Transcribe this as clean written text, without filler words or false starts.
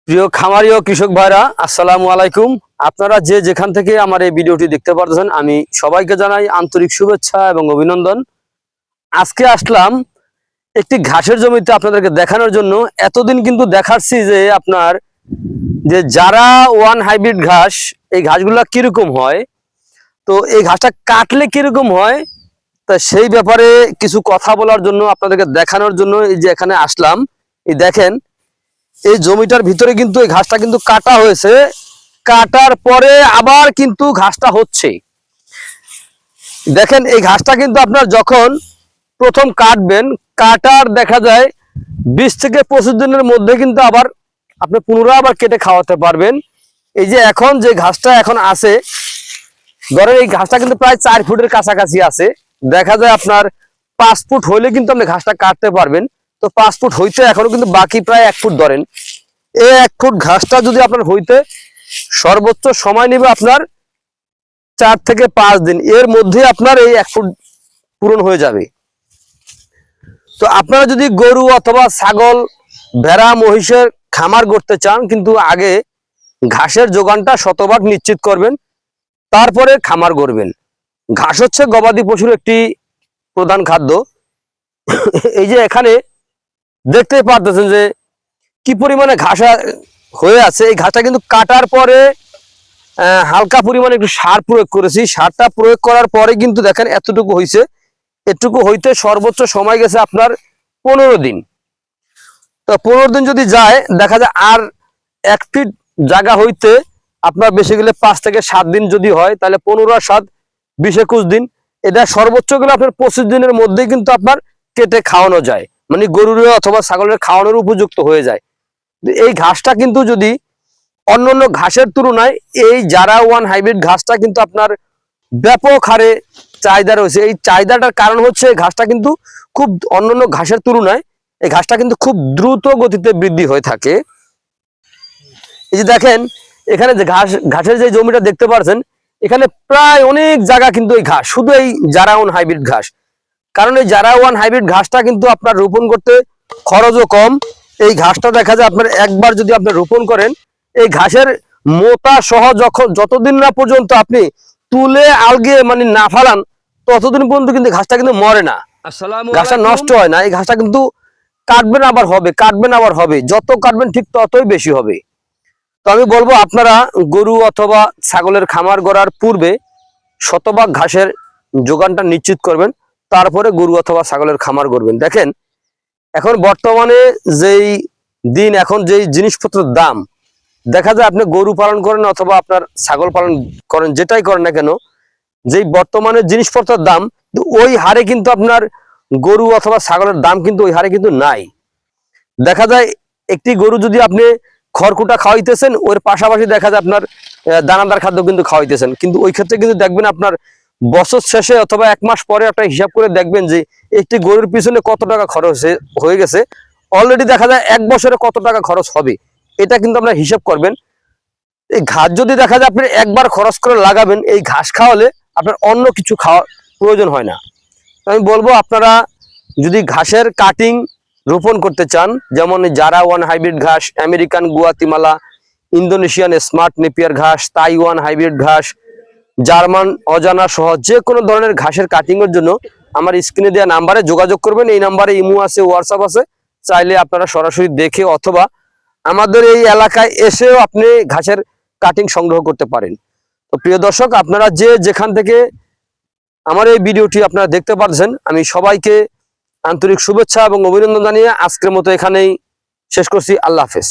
প্রিয় খামারি ও কৃষক ভাইরা, আসসালামু আলাইকুম। আপনারা যে যেখান থেকে আমার এই ভিডিওটি দেখতে পাচ্ছেন, আমি সবাইকে জানাই আন্তরিক শুভেচ্ছা এবং অভিনন্দন। আজকে আসলাম একটি ঘাসের জমিতে আপনাদেরকে দেখানোর জন্য। এতদিন কিন্তু দেখাচ্ছি যে আপনার যে যারা ওয়ান হাইব্রিড ঘাস, এই ঘাসগুলো কিরকম হয়, তো এই ঘাসটা কাটলে কিরকম হয়, তা সেই ব্যাপারে কিছু কথা বলার জন্য, আপনাদেরকে দেখানোর জন্য এই যে এখানে আসলাম। এই দেখেন, এই জমিটার ভিতরে কিন্তু এই ঘাসটা কিন্তু কাটা হয়েছে, কাটার পরে আবার কিন্তু ঘাসটা হচ্ছে। দেখেন, এই ঘাসটা কিন্তু আপনার যখন প্রথম কাটবেন, কাটার দেখা যায় 20 থেকে 25 দিনের মধ্যে কিন্তু আবার আপনি পুনরায় আবার কেটে খাওয়াতে পারবেন। এই যে এখন যে ঘাসটা এখন আছে, ধরেন এই ঘাসটা কিন্তু প্রায় 4 ফুটের কাছাকাছি আছে। দেখা যায় আপনার 5 ফুট হইলে কিন্তু আপনি ঘাসটা কাটতে পারবেন। তো 5 ফুট হইতে এখনো কিন্তু বাকি প্রায় 1 ফুট ধরেন। এই 1 ফুট ঘাসটা যদি আপনার হইতে সর্বোচ্চ সময় নেবে আপনার 4 থেকে 5 দিন, এর মধ্যে আপনার এই 1 ফুট পূরণ হয়ে যাবে। তো আপনারা যদি গরু অথবা ছাগল, ভেড়া, মহিষের খামার করতে চান, কিন্তু আগে ঘাসের যোগানটা শতভাগ নিশ্চিত করবেন, তারপরে খামার করবেন। ঘাস হচ্ছে গবাদি পশুর একটি প্রধান খাদ্য। এই যে এখানে দেখতে পারতেছেন যে কি পরিমাণে ঘাস হয়ে আছে। এই ঘাসটা কিন্তু কাটার পরে হালকা পরিমাণে একটু সার প্রয়োগ করেছি। সারটা প্রয়োগ করার পরে কিন্তু দেখেন এতটুকু হয়েছে। এটুকু হইতে সর্বোচ্চ সময় গেছে আপনার 15 দিন। তো 15 দিন যদি যায়, দেখা যায় আর 1 ফিট জায়গা হইতে আপনার বেশি গেলে 5 থেকে 7 দিন যদি হয়, তাহলে 15 আর 7 20-21 দিন। এটা সর্বোচ্চ গেলে আপনার 25 দিনের মধ্যেই কিন্তু আপনার কেটে খাওয়ানো যায়, মানে গরুর অথবা ছাগলের খাওয়ানোর উপযুক্ত হয়ে যায়। এই ঘাসটা কিন্তু যদি অন্যান্য ঘাসের তুলনায়, এই যারা ওয়ান হাইব্রিড ঘাসটা কিন্তু আপনার ব্যাপক হারে চাহিদা রয়েছে। এই চাহিদাটার কারণ হচ্ছে ঘাসটা কিন্তু খুব অন্যান্য ঘাসের তুলনায় এই ঘাসটা কিন্তু খুব দ্রুত গতিতে বৃদ্ধি হয়ে থাকে। এই যে দেখেন, এখানে যে ঘাসের যে জমিটা দেখতে পাচ্ছেন, এখানে প্রায় অনেক জায়গা কিন্তু এই ঘাস, শুধু এই যারা ওয়ান হাইব্রিড ঘাস। কারণ এই যারা ওয়ান হাইব্রিড ঘাসটা কিন্তু আপনার রোপণ করতে খরচও কম। এই ঘাসটা দেখা যায় আপনার একবার যদি আপনি রোপণ করেন, এই ঘাসের মোটা সহ যতদিন না পর্যন্ত আপনি তুলে আলগিয়ে মানে না ফালান, ততদিন পর্যন্ত কিন্তু ঘাসটা কিন্তু মরে না, ঘাসটা নষ্ট হয় না। এই ঘাসটা কিন্তু কাটবেন আবার হবে, কাটবেন আবার হবে, যত কাটবেন ঠিক ততই বেশি হবে। তো আমি বলবো, আপনারা গরু অথবা ছাগলের খামার গড়ার পূর্বে শতভাগ ঘাসের যোগানটা নিশ্চিত করবেন, তারপরে গরু অথবা ছাগলের খামার করবেন। দেখেন, এখন বর্তমানে যেই দিন, এখন যেই জিনিসপত্রের দাম, দেখা যায় আপনি গরু পালন করেন অথবা আপনার ছাগল পালন করেন, যেটাই করেন না কেন, যেই বর্তমানে জিনিসপত্রের দাম, ওই হারে কিন্তু আপনার গরু অথবা ছাগলের দাম কিন্তু ওই হারে কিন্তু নাই। দেখা যায় একটি গরু যদি আপনি খড়কুটা খাওয়াইতেছেন, ওর পাশাপাশি দেখা যায় আপনার দানাদার খাদ্য কিন্তু খাওয়াইতেছেন, কিন্তু ওই ক্ষেত্রে কিন্তু দেখবেন আপনার বছর শেষে অথবা 1 মাস পরে একটা হিসাব করে দেখবেন যে একটি গরুর পিছনে কত টাকা খরচ হয়ে গেছে। অলরেডি দেখা যায় 1 বছরে কত টাকা খরচ হবে, এটা কিন্তু আপনার হিসাব করবেন। এই ঘাস যদি দেখা যায় আপনি একবার খরচ করে লাগাবেন, এই ঘাস খাওয়ালে আপনার অন্য কিছু খাওয়ার প্রয়োজন হয় না। আমি বলবো, আপনারা যদি ঘাসের কাটিং রোপণ করতে চান, যেমন যারা ওয়ান হাইব্রিড ঘাস, American Guatemala, Indonesian smart Napier ঘাস, তাইওয়ান হাইব্রিড ঘাস, জার্মান অজানা সহ যে কোনো ধরনের ঘাসের কাটিং এর জন্য আমার স্ক্রিনে দেওয়া নাম্বারে যোগাযোগ করবেন। এই নাম্বারে ইমো আছে, হোয়াটসঅ্যাপ আছে, চাইলে আপনারা সরাসরি দেখে অথবা আমাদের এই এলাকায় এসেও আপনি ঘাসের কাটিং সংগ্রহ করতে পারেন। তো প্রিয় দর্শক, আপনারা যে যেখান থেকে আমার এই ভিডিওটি আপনারা দেখতে পাচ্ছেন, আমি সবাইকে আন্তরিক শুভেচ্ছা এবং অভিনন্দন জানিয়ে আজকের মতো এখানেই শেষ করছি। আল্লাহ হাফেজ।